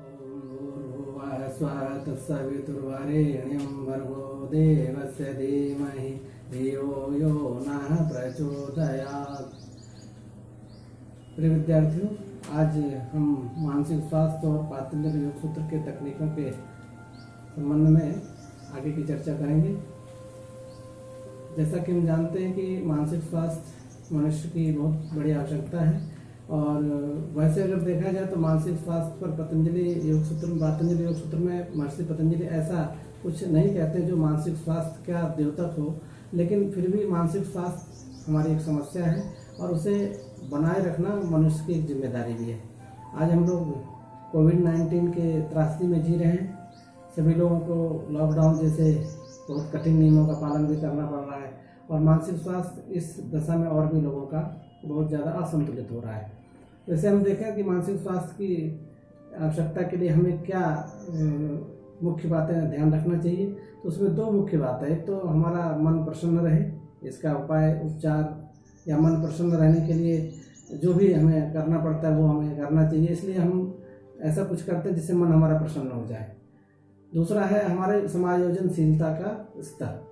भूर्भुवः स्वः तत्सवितुर्वरेण्यं भर्गो देवस्य धीमहि धियो यो नः प्रचोदयात्। प्रिय विद्यार्थियों, आज हम मानसिक स्वास्थ्य और पातंजलि योग सूत्र के तकनीकों के संबंध में आगे की चर्चा करेंगे। जैसा कि हम जानते हैं कि मानसिक स्वास्थ्य मनुष्य की बहुत बड़ी आवश्यकता है, और वैसे अगर देखा जाए तो मानसिक स्वास्थ्य पर पातंजलि योग सूत्र में महर्षि पतंजलि ऐसा कुछ नहीं कहते जो मानसिक स्वास्थ्य क्या द्योतक हो, लेकिन फिर भी मानसिक स्वास्थ्य हमारी एक समस्या है और उसे बनाए रखना मनुष्य की एक जिम्मेदारी भी है। आज हम लोग कोविड-19 के त्रासदी में जी रहे हैं। सभी लोगों को लॉकडाउन जैसे बहुत कठिन नियमों का पालन भी करना पड़ रहा है, और मानसिक स्वास्थ्य इस दशा में और भी लोगों का बहुत ज़्यादा असंतुलित हो रहा है। वैसे हम देखें कि मानसिक स्वास्थ्य की आवश्यकता के लिए हमें क्या मुख्य बातें ध्यान रखना चाहिए, तो उसमें दो मुख्य बातें। एक तो हमारा मन प्रसन्न रहे, इसका उपाय उपचार या मन प्रसन्न रहने के लिए जो भी हमें करना पड़ता है वो हमें करना चाहिए, इसलिए हम ऐसा कुछ करते हैं जिससे मन हमारा प्रसन्न हो जाए। दूसरा है हमारे समायोजनशीलता का स्तर।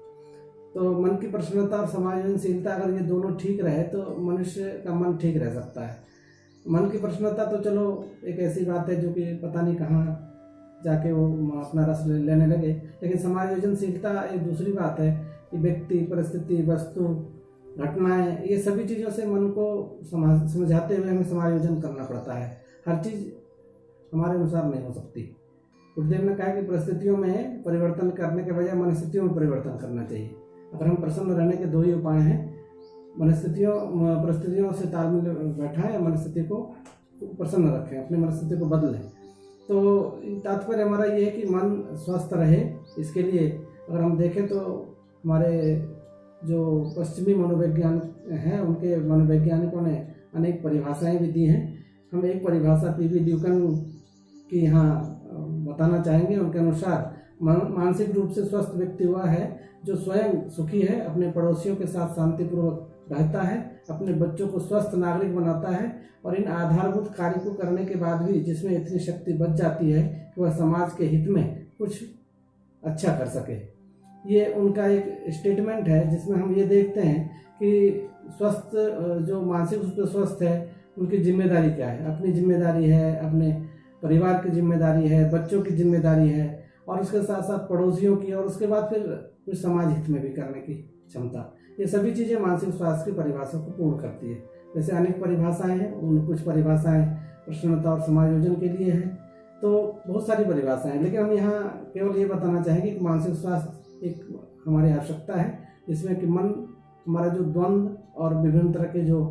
तो मन की प्रसन्नता और समायोजनशीलता अगर ये दोनों ठीक रहे तो मनुष्य का मन ठीक रह सकता है। मन की प्रसन्नता तो चलो एक ऐसी बात है जो कि पता नहीं कहाँ जाके वो अपना रस लेने लगे, लेकिन समायोजनशीलता एक दूसरी बात है कि व्यक्ति, परिस्थिति, वस्तु, घटनाएं, ये सभी चीज़ों से मन को समझाते हुए हमें समायोजन करना पड़ता है। हर चीज़ हमारे अनुसार नहीं हो सकती। गुरुदेव ने कहा कि परिस्थितियों में परिवर्तन करने के बजाय मनस्थितियों में परिवर्तन करना चाहिए। अगर हम प्रसन्न रहने के दो ही उपाय हैं, परिस्थितियों से तालमेल बैठाएं या मनस्थिति को प्रसन्न रखें, अपनी मनस्थिति को बदलें। तो तात्पर्य हमारा ये है कि मन स्वस्थ रहे। इसके लिए अगर हम देखें तो हमारे जो पश्चिमी मनोवैज्ञानिक हैं उनके मनोवैज्ञानिकों ने अनेक परिभाषाएं भी दी हैं। हम एक परिभाषा पीवी ड्यूकन की यहाँ बताना चाहेंगे। उनके अनुसार मानसिक रूप से स्वस्थ व्यक्ति हुआ है जो स्वयं सुखी है, अपने पड़ोसियों के साथ शांतिपूर्वक रहता है, अपने बच्चों को स्वस्थ नागरिक बनाता है, और इन आधारभूत कार्य को करने के बाद भी जिसमें इतनी शक्ति बच जाती है कि वह समाज के हित में कुछ अच्छा कर सके। ये उनका एक स्टेटमेंट है जिसमें हम ये देखते हैं कि स्वस्थ, जो मानसिक रूप से स्वस्थ है, उनकी जिम्मेदारी क्या है। अपनी जिम्मेदारी है, अपने परिवार की जिम्मेदारी है, बच्चों की जिम्मेदारी है, और उसके साथ साथ पड़ोसियों की, और उसके बाद फिर कुछ समाज हित में भी करने की क्षमता। ये सभी चीज़ें मानसिक स्वास्थ्य की परिभाषा को पूर्ण करती है। जैसे अनेक परिभाषाएं हैं, उन कुछ परिभाषाएं प्रसन्नता और समायोजन के लिए हैं, तो बहुत सारी परिभाषाएं हैं, लेकिन हम यहाँ केवल ये बताना चाहेंगे कि मानसिक स्वास्थ्य एक हमारी आवश्यकता है, जिसमें कि मन हमारा जो द्वंद्व और विभिन्न तरह के जो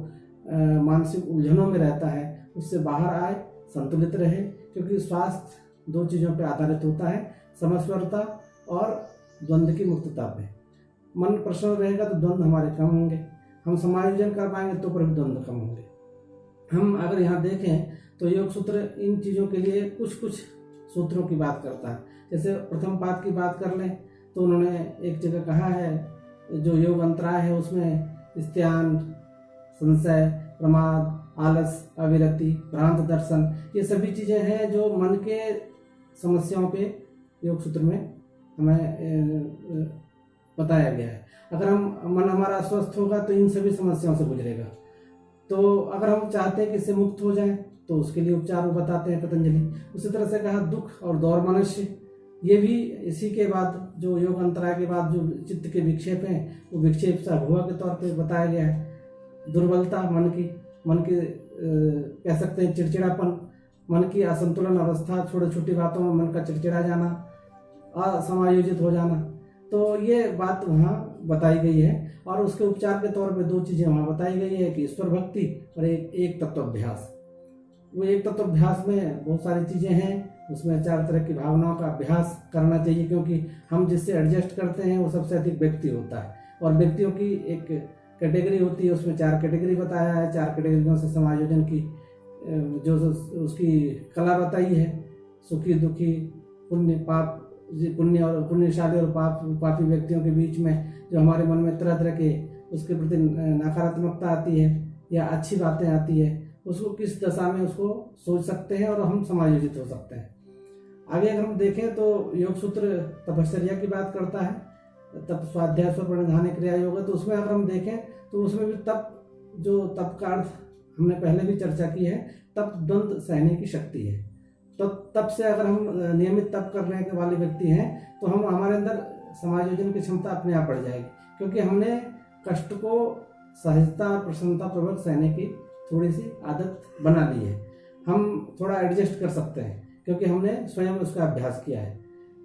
मानसिक उलझनों में रहता है उससे बाहर आए, संतुलित रहे। क्योंकि स्वास्थ्य दो चीज़ों पर आधारित होता है, समस्वरता और द्वंद्व की मुक्तता पे। मन प्रसन्न रहेगा तो द्वंद्व हमारे कम होंगे, हम समायोजन कर पाएंगे तो पर द्वंद्व कम होंगे। हम अगर यहाँ देखें तो योग सूत्र इन चीज़ों के लिए कुछ कुछ सूत्रों की बात करता है। जैसे प्रथम पाद की बात कर लें तो उन्होंने एक जगह कहा है, जो योग अंतराय है उसमें स्त्यान, संशय, प्रमाद, आलस, अविरति, भ्रांत दर्शन, ये सभी चीज़ें हैं जो मन के समस्याओं पे योग सूत्र में हमें बताया गया है। अगर हम मन हमारा स्वस्थ होगा तो इन सभी समस्याओं से गुजरेगा। तो अगर हम चाहते हैं कि इससे मुक्त हो जाएं तो उसके लिए उपचार वो बताते हैं पतंजलि। उसी तरह से कहा दुख और दौर मनुष्य, ये भी इसी के बाद जो योग अंतराय के बाद जो चित्त के विक्षेप हैं वो विक्षेप से अभुआ के तौर पे बताया गया है। दुर्बलता मन की कह सकते हैं चिड़चिड़ापन, मन की असंतुलन अवस्था, छोटी छोटी बातों में मन का चिड़चिड़ा जाना, असमायोजित हो जाना, तो ये बात वहाँ बताई गई है। और उसके उपचार के तौर पे दो चीज़ें वहाँ बताई गई है कि ईश्वर भक्ति और एक तत्वाभ्यास। वो एक तत्वाभ्यास में बहुत सारी चीज़ें हैं, उसमें 4 तरह की भावनाओं का अभ्यास करना चाहिए, क्योंकि हम जिससे एडजस्ट करते हैं वो सबसे अधिक व्यक्ति होता है, और व्यक्तियों की एक कैटेगरी होती है, उसमें 4 कैटेगरी बताया है। 4 कैटेगरियों से समायोजन की जो उसकी कला बताई है, सुखी, दुखी, पुण्य, पाप, पुण्य और पुण्यशाली और पापी व्यक्तियों के बीच में जो हमारे मन में तरह तरह के उसके प्रति नकारात्मकता आती है या अच्छी बातें आती है, उसको किस दशा में उसको सोच सकते हैं और हम समायोजित हो सकते हैं। आगे अगर हम देखें तो योग सूत्र तपश्चर्या की बात करता है, तप स्वाध्याय स्व प्रणिधान क्रिया योग, तो उसमें अगर हम देखें तो उसमें भी तप का अर्थ हमने पहले भी चर्चा की है, तप द्वंद्व सहने की शक्ति है। तो तप से अगर हम नियमित तप करने के वाले व्यक्ति हैं तो हम हमारे अंदर समायोजन की क्षमता अपने आप बढ़ जाएगी, क्योंकि हमने कष्ट को सहजता प्रसन्नता पूर्वक सहने की थोड़ी सी आदत बना ली है। हम थोड़ा एडजस्ट कर सकते हैं क्योंकि हमने स्वयं उसका अभ्यास किया है।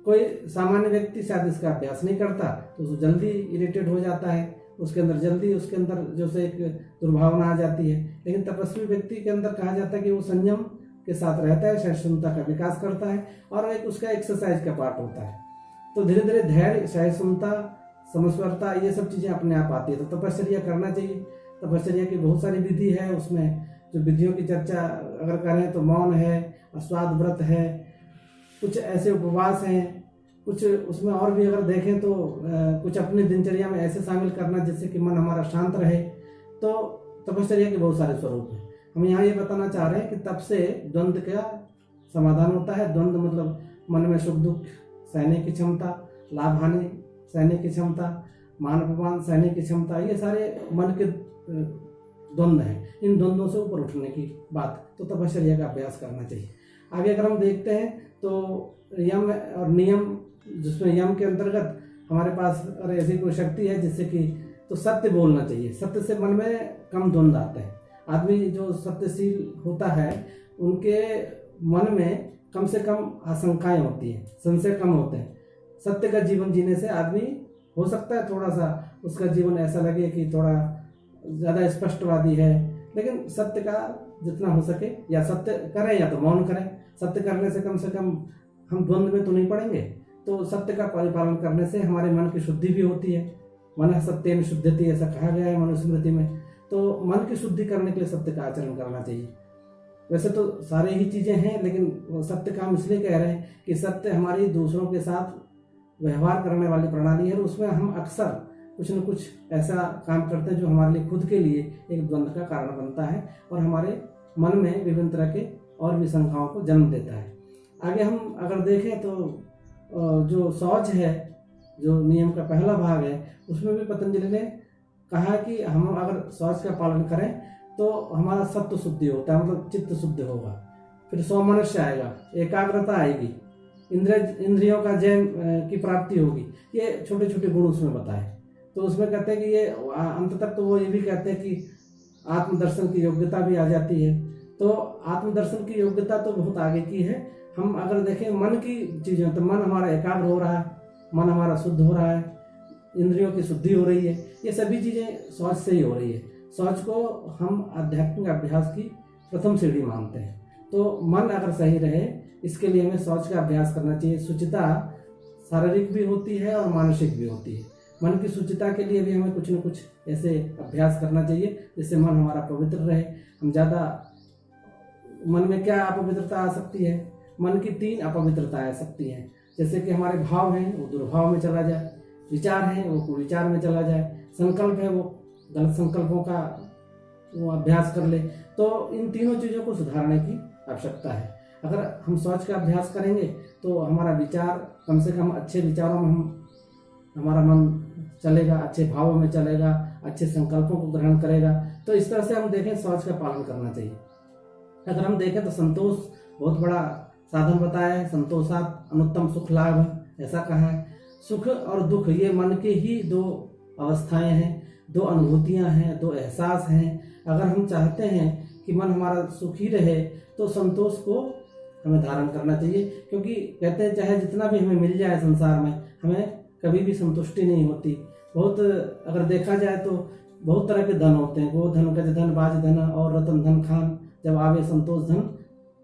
कोई सामान्य व्यक्ति शायद इसका अभ्यास नहीं करता तो वो जल्दी इरिटेट हो जाता है, उसके अंदर जैसे एक दुर्भावना आ जाती है। लेकिन तपस्वी व्यक्ति के अंदर कहा जाता है कि वो संयम के साथ रहता है, सहिष्णुता का विकास करता है और एक उसका एक्सरसाइज का पार्ट होता है। तो धीरे धीरे धैर्य, सहिष्णुता, समस्वरता, ये सब चीज़ें अपने आप आती है। तो तपश्चर्या करना चाहिए। तपश्चर्या की बहुत सारी विधि है, उसमें जो विधियों की चर्चा अगर करें तो मौन है, अस्वाद व्रत है, कुछ ऐसे उपवास हैं, कुछ उसमें और भी अगर देखें तो कुछ अपनी दिनचर्या में ऐसे शामिल करना जिससे कि मन हमारा शांत रहे। तो तपश्चर्या के बहुत सारे स्वरूप हैं। हम यहाँ ये बताना चाह रहे हैं कि तप से द्वंद्व का समाधान होता है। द्वंद्व मतलब मन में सुख दुख सहने की क्षमता, लाभ हानि सहने की क्षमता, मान अपमान सहने की क्षमता, ये सारे मन के द्वंद्व हैं। इन द्वंद्वों से ऊपर उठने की बात, तो तपश्चर्या का अभ्यास करना चाहिए। आगे अगर हम देखते हैं तो यम और नियम, जिसमें यम के अंतर्गत हमारे पास अगर ऐसी कोई शक्ति है जिससे कि तो सत्य बोलना चाहिए। सत्य से मन में कम द्वंद्व आते हैं। आदमी जो सत्यशील होता है उनके मन में कम से कम आशंकाएं होती हैं, संशय कम होते हैं। सत्य का जीवन जीने से आदमी हो सकता है थोड़ा सा उसका जीवन ऐसा लगे कि थोड़ा ज़्यादा स्पष्टवादी है, लेकिन सत्य का जितना हो सके या सत्य करें या तो मौन करें। सत्य करने से कम हम द्वंद्व में तो नहीं पड़ेंगे। तो सत्य का परिपालन करने से हमारे मन की शुद्धि भी होती है। मन सत्येन शुद्धति, ऐसा कहा गया है मनुस्मृति में। तो मन की शुद्धि करने के लिए सत्य का आचरण करना चाहिए। वैसे तो सारे ही चीज़ें हैं, लेकिन सत्य का हम इसलिए कह रहे हैं कि सत्य हमारी दूसरों के साथ व्यवहार करने वाली प्रणाली है और उसमें हम अक्सर कुछ न कुछ ऐसा काम करते हैं जो हमारे लिए खुद के लिए एक द्वंद्व का कारण बनता है और हमारे मन में विभिन्न तरह के और भी शंकाओं को जन्म देता है। आगे हम अगर देखें तो जो शौच है, जो नियम का पहला भाग है, उसमें भी पतंजलि ने कहा कि हम अगर शौच का पालन करें तो हमारा सत्व शुद्धि होता है, मतलब चित्त शुद्ध होगा, फिर सौमनस्य आएगा, एकाग्रता आएगी, इंद्रियों का जय की प्राप्ति होगी। ये छोटे छोटे गुण उसमें बताए। तो उसमें कहते हैं कि ये अंत तक तो वो ये भी कहते हैं कि आत्मदर्शन की योग्यता भी आ जाती है। तो आत्मदर्शन की योग्यता तो बहुत आगे की है। हम अगर देखें मन की चीज़ें तो मन हमारा एकाग्र हो रहा है, मन हमारा शुद्ध हो रहा है, इंद्रियों की शुद्धि हो रही है, ये सभी चीज़ें शौच से ही हो रही है। शौच को हम आध्यात्मिक अभ्यास की प्रथम सीढ़ी मानते हैं। तो मन अगर सही रहे इसके लिए हमें शौच का अभ्यास करना चाहिए। शुचिता शारीरिक भी होती है और मानसिक भी होती है। मन की शुचिता के लिए भी हमें कुछ न कुछ ऐसे अभ्यास करना चाहिए जिससे मन हमारा पवित्र रहे। हम ज़्यादा मन में क्या अपवित्रता आ सकती है? मन की 3 अपवित्रताएं आ सकती हैं, जैसे कि हमारे भाव हैं वो दुर्भाव में चला जाए, विचार हैं वो कुविचार में चला जाए, संकल्प है वो गलत संकल्पों का वो अभ्यास कर ले। तो इन तीनों चीज़ों को सुधारने की आवश्यकता है। अगर हम शौच का अभ्यास करेंगे तो हमारा विचार कम से कम अच्छे विचारों में हमारा मन चलेगा, अच्छे भावों में चलेगा, अच्छे संकल्पों को ग्रहण करेगा। तो इस तरह से हम देखें शौच का पालन करना चाहिए। अगर हम देखें तो संतोष बहुत बड़ा साधन बताया है। संतोषात अनुत्तम सुख लाभ, ऐसा कहा है। सुख और दुख ये मन के ही 2 अवस्थाएं हैं, 2 अनुभूतियां हैं, 2 एहसास हैं। अगर हम चाहते हैं कि मन हमारा सुखी रहे तो संतोष को हमें धारण करना चाहिए, क्योंकि कहते हैं चाहे जितना भी हमें मिल जाए संसार में, हमें कभी भी संतुष्टि नहीं होती। बहुत अगर देखा जाए तो बहुत तरह के धन होते हैं, गोधन, गजधन, बाजधन और रतन धन खान, जब आवे संतोष धन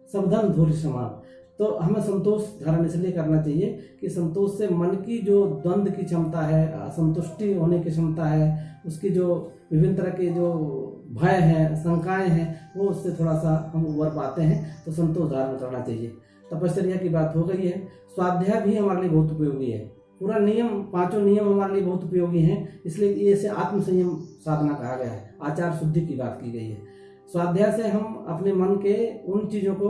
सब धन धूर्य समान। तो हमें संतोष धारण इसलिए करना चाहिए कि संतोष से मन की जो द्वंद्व की क्षमता है, असंतुष्टि होने की क्षमता है, उसकी जो विभिन्न तरह के जो भय हैं, शंकाएं हैं, वो उससे थोड़ा सा हम उबर पाते हैं। तो संतोष धारण करना चाहिए। तपश्चर्या की बात हो गई है। स्वाध्याय भी हमारे लिए बहुत उपयोगी है। पूरा नियम, 5 नियम हमारे लिए बहुत उपयोगी हैं, इसलिए इसे आत्मसंयम साधना कहा गया है। आचार शुद्धि की बात की गई है। स्वाध्याय से हम अपने मन के उन चीज़ों को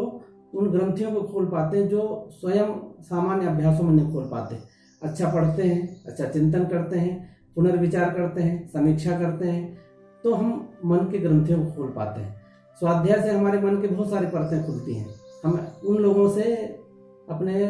उन ग्रंथियों को खोल पाते हैं जो स्वयं सामान्य अभ्यासों में नहीं खोल पाते। अच्छा पढ़ते हैं, अच्छा चिंतन करते हैं, पुनर्विचार करते हैं, समीक्षा करते हैं, तो हम मन की ग्रंथियों को खोल पाते हैं। स्वाध्याय से हमारे मन की बहुत सारी परतें खुलती हैं। हम उन लोगों से अपने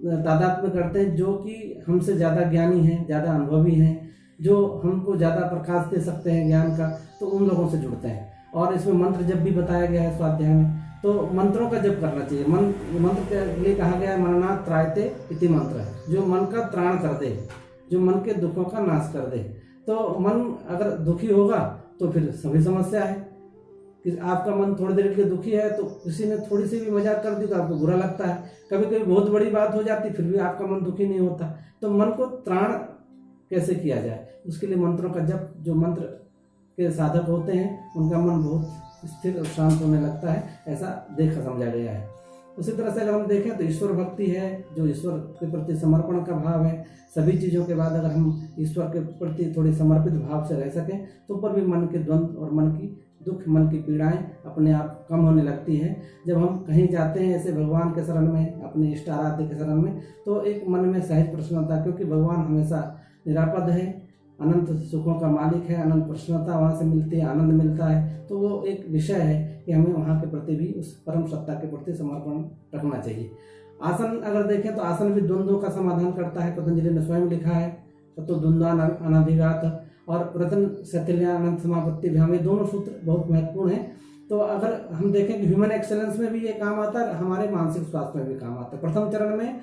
तादाद में करते हैं जो कि हमसे ज़्यादा ज्ञानी हैं, ज़्यादा अनुभवी हैं, जो हमको ज़्यादा प्रकाश दे सकते हैं ज्ञान का, तो उन लोगों से जुड़ते हैं। और इसमें मंत्र जब भी बताया गया है स्वाध्याय में, तो मंत्रों का जप करना चाहिए। मंत्र के लिए कहा गया है मननात् त्रायते इति मंत्र है, जो मन का त्राण कर दे, जो मन के दुखों का नाश कर दे। तो मन अगर दुखी होगा तो फिर सभी समस्या है। कि आपका मन थोड़ी देर के लिए दुखी है तो किसी ने थोड़ी सी भी मजाक कर दी तो आपको बुरा लगता है, कभी कभी बहुत बड़ी बात हो जाती फिर भी आपका मन दुखी नहीं होता। तो मन को त्राण कैसे किया जाए, उसके लिए मंत्रों का जप, जो मंत्र के साधक होते हैं उनका मन बहुत स्थिर और शांत होने लगता है, ऐसा देखा समझा गया है। उसी तरह से अगर हम देखें तो ईश्वर भक्ति है, जो ईश्वर के प्रति समर्पण का भाव है। सभी चीज़ों के बाद अगर हम ईश्वर के प्रति थोड़ी समर्पित भाव से रह सकें तो ऊपर भी मन के द्वंद्व और मन की दुख, मन की पीड़ाएं अपने आप कम होने लगती हैं। जब हम कहीं जाते हैं ऐसे भगवान के शरण में, अपने इष्ट आराध्य के शरण में, तो एक मन में सहज प्रसन्नता, क्योंकि भगवान हमेशा निरापद है, अनंत सुखों का मालिक है, अनंत प्रसन्नता वहाँ से मिलती है, आनंद मिलता है। तो वो एक विषय है कि हमें वहाँ के प्रति भी उस परम सत्ता के प्रति समर्पण रखना चाहिए। आसन अगर देखें तो आसन भी द्वंद्वों का समाधान करता है। पतंजलि ने स्वयं लिखा है तो द्वंद्वान अनभिघात और प्रतन शैथिल्य अनंत समापत्ति भी, हमें दोनों सूत्र बहुत महत्वपूर्ण हैं। तो अगर हम देखें कि ह्यूमन एक्सेलेंस में भी ये काम आता है, हमारे मानसिक स्वास्थ्य में भी काम आता है। प्रथम चरण में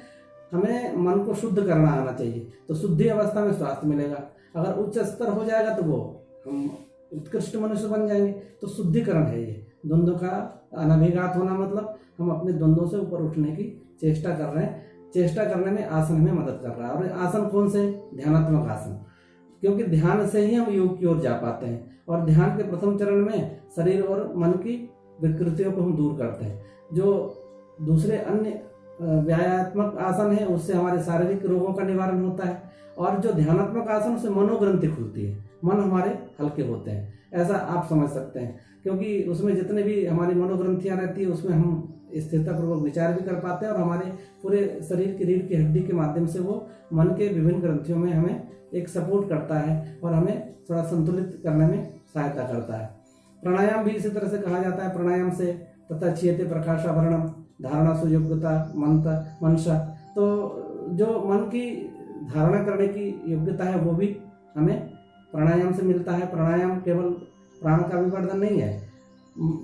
हमें मन को शुद्ध करना आना चाहिए, तो शुद्धि अवस्था में स्वास्थ्य मिलेगा। अगर उच्च स्तर हो जाएगा तो वो हम उत्कृष्ट मनुष्य बन जाएंगे। तो शुद्धिकरण है ये, द्वंद्व का अनभिघात होना, मतलब हम अपने द्वंद्वों से ऊपर उठने की चेष्टा कर रहे हैं। चेष्टा करने में आसन हमें मदद कर रहा है। और आसन कौन से? ध्यानात्मक आसन, क्योंकि ध्यान से ही हम योग की ओर जा पाते हैं। और ध्यान के प्रथम चरण में शरीर और मन की विकृतियों को हम दूर करते हैं। जो दूसरे अन्य व्यायात्मक आसन है उससे हमारे शारीरिक रोगों का निवारण होता है। और जो ध्यानात्मक आसन से मनोग्रंथि खुलती है, मन हमारे हल्के होते हैं, ऐसा आप समझ सकते हैं। क्योंकि उसमें जितने भी हमारी मनोग्रंथियां रहती है उसमें हम स्थिरतापूर्वक विचार भी कर पाते हैं, और हमारे पूरे शरीर की रीढ़ की हड्डी के माध्यम से वो मन के विभिन्न ग्रंथियों में हमें एक सपोर्ट करता है और हमें थोड़ा संतुलित करने में सहायता करता है। प्राणायाम भी इसी तरह से कहा जाता है। प्राणायाम से तथा क्षीयते प्रकाशाभरणम धारणा सुयोग्यता मनसा, तो जो मन की धारणा करने की योग्यता है वो भी हमें प्राणायाम से मिलता है। प्राणायाम केवल प्राण का विवर्धन नहीं है,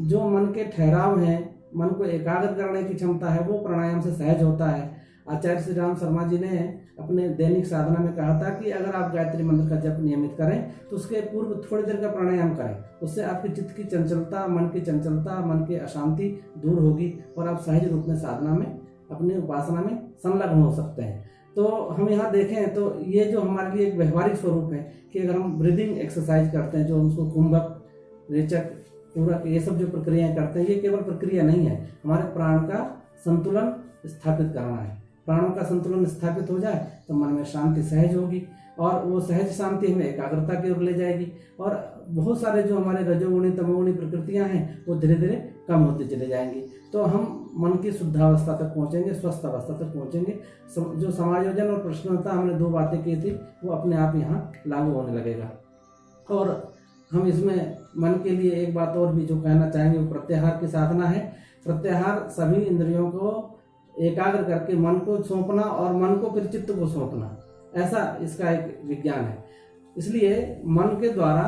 जो मन के ठहराव हैं, मन को एकाग्र करने की क्षमता है, वो प्राणायाम से सहज होता है। आचार्य श्री राम शर्मा जी ने अपने दैनिक साधना में कहा था कि अगर आप गायत्री मंत्र का जप नियमित करें तो उसके पूर्व थोड़ी देर का प्राणायाम करें, उससे आपकी चित्त की चंचलता, मन की चंचलता, मन की अशांति दूर होगी और आप सहज रूप में साधना में, अपनी उपासना में संलग्न हो सकते हैं। तो हम यहाँ देखें तो ये जो हमारे लिए एक व्यवहारिक स्वरूप है कि अगर हम ब्रीदिंग एक्सरसाइज करते हैं, जो उसको कुंभक, रेचक, पूरक, ये सब जो प्रक्रियाएं करते हैं, ये केवल प्रक्रिया नहीं है, हमारे प्राण का संतुलन स्थापित करना है। प्राणों का संतुलन स्थापित हो जाए तो मन में शांति सहज होगी, और वो सहज शांति हमें एकाग्रता की ओर ले जाएगी, और बहुत सारे जो हमारे रजोगुणी तमोगुणी प्रकृतियां हैं वो धीरे धीरे कम होती चली जाएंगी। तो हम मन की शुद्धावस्था तक पहुंचेंगे, स्वस्थ अवस्था तक पहुंचेंगे। जो समायोजन और प्रसन्नता हमने दो बातें की थी वो अपने आप यहाँ लागू होने लगेगा। और हम इसमें मन के लिए एक बात और भी जो कहना चाहेंगे वो प्रत्याहार की साधना है। प्रत्याहार सभी इंद्रियों को एकाग्र करके मन को सौंपना और मन को फिर चित्त को सौंपना, ऐसा इसका एक विज्ञान है। इसलिए मन के द्वारा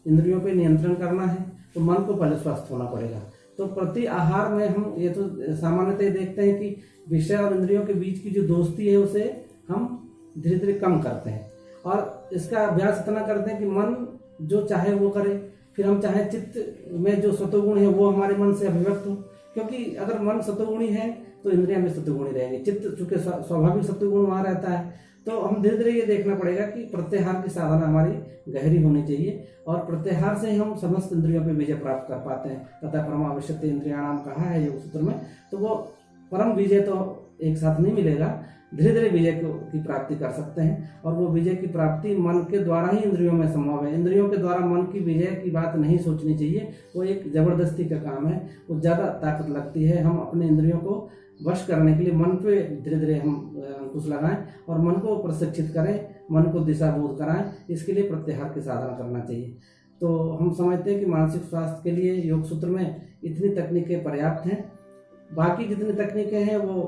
इंद्रियों पे नियंत्रण करना है तो मन को पहले स्वस्थ होना पड़ेगा। तो प्रति आहार में हम ये तो सामान्यतः देखते हैं कि विषय और इंद्रियों के बीच की जो दोस्ती है उसे हम धीरे धीरे कम करते हैं, और इसका अभ्यास इतना करते हैं कि मन जो चाहे वो करे। फिर हम चाहे चित्त में जो सतोगुण है वो हमारे मन से अभिव्यक्त हो, क्योंकि अगर मन सतोगुणी है तो इंद्रियां भी सतोगुणी रहेंगी। चित्त चूंकि स्वाभाविक सतोगुण वहाँ रहता है, तो हम धीरे धीरे ये देखना पड़ेगा कि प्रत्याहार की साधना हमारी गहरी होनी चाहिए, और प्रत्याहार से ही हम समस्त इंद्रियों पर विजय प्राप्त कर पाते हैं। तथा परमावश्यते इंद्रियाणाम कहा है योग सूत्र में। तो वो परम विजय तो एक साथ नहीं मिलेगा, धीरे धीरे विजय की प्राप्ति कर सकते हैं। और वो विजय की प्राप्ति मन के द्वारा ही इंद्रियों में संभव है। इंद्रियों के द्वारा मन की विजय की बात नहीं सोचनी चाहिए, वो एक जबरदस्ती का काम है, वो ज़्यादा ताकत लगती है। हम अपने इंद्रियों को वश करने के लिए मन पे धीरे धीरे हम अंकुश लगाएं और मन को प्रशिक्षित करें, मन को दिशा बोध कराएं। इसके लिए प्रत्याहार की साधना करना चाहिए। तो हम समझते हैं कि मानसिक स्वास्थ्य के लिए योग सूत्र में इतनी तकनीकें पर्याप्त हैं। बाकी जितनी तकनीकें हैं वो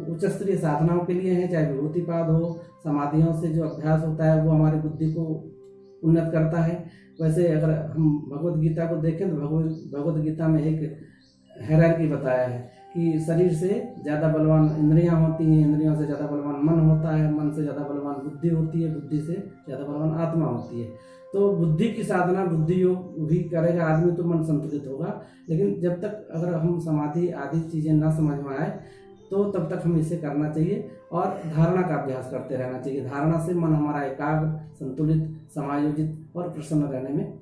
उच्च स्तरीय साधनाओं के लिए हैं, चाहे विभूतिपाद हो, समाधियों से जो अभ्यास होता है वो हमारी बुद्धि को उन्नत करता है। वैसे अगर हम भगवत गीता को देखें तो भगवत गीता में एक हायरार्की बताया है कि शरीर से ज़्यादा बलवान इंद्रियां होती हैं, इंद्रियों से ज़्यादा बलवान मन होता है, मन से ज़्यादा बलवान बुद्धि होती है, बुद्धि से ज़्यादा बलवान आत्मा होती है। तो बुद्धि की साधना, बुद्धि योग भी करेगा आदमी तो मन संतुलित होगा। लेकिन जब तक अगर हम समाधि आदि चीज़ें ना समझ में आए तो तब तक हमें इसे करना चाहिए और धारणा का अभ्यास करते रहना चाहिए। धारणा से मन हमारा एकाग्र, संतुलित, समायोजित और प्रसन्न रहने में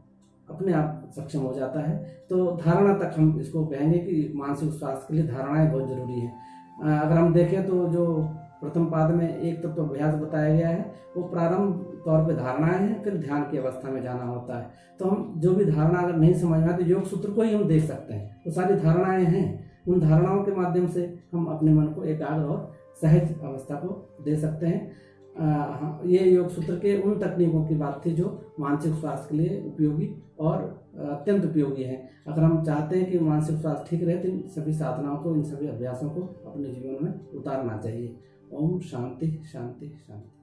अपने आप सक्षम हो जाता है। तो धारणा तक हम इसको कहेंगे कि मानसिक स्वास्थ्य के लिए धारणाएं बहुत जरूरी हैं। अगर हम देखें तो जो प्रथम पाद में एक तत्व अभ्यास बताया गया है वो प्रारंभ तौर पे धारणाएं हैं, फिर ध्यान की अवस्था में जाना होता है। तो हम जो भी धारणा अगर नहीं समझ में आए तो योग सूत्र को ही हम देख सकते हैं, तो सारी धारणाएं हैं। उन धारणाओं के माध्यम से हम अपने मन को एकाग्र और सहज अवस्था को दे सकते हैं। ये योग सूत्र के उन तकनीकों की बात थी जो मानसिक स्वास्थ्य के लिए उपयोगी और अत्यंत उपयोगी है। अगर हम चाहते हैं कि मानसिक स्वास्थ्य ठीक रहे तो इन सभी साधनाओं को, इन सभी अभ्यासों को अपने जीवन में उतारना चाहिए। ओम शांति शांति शांति।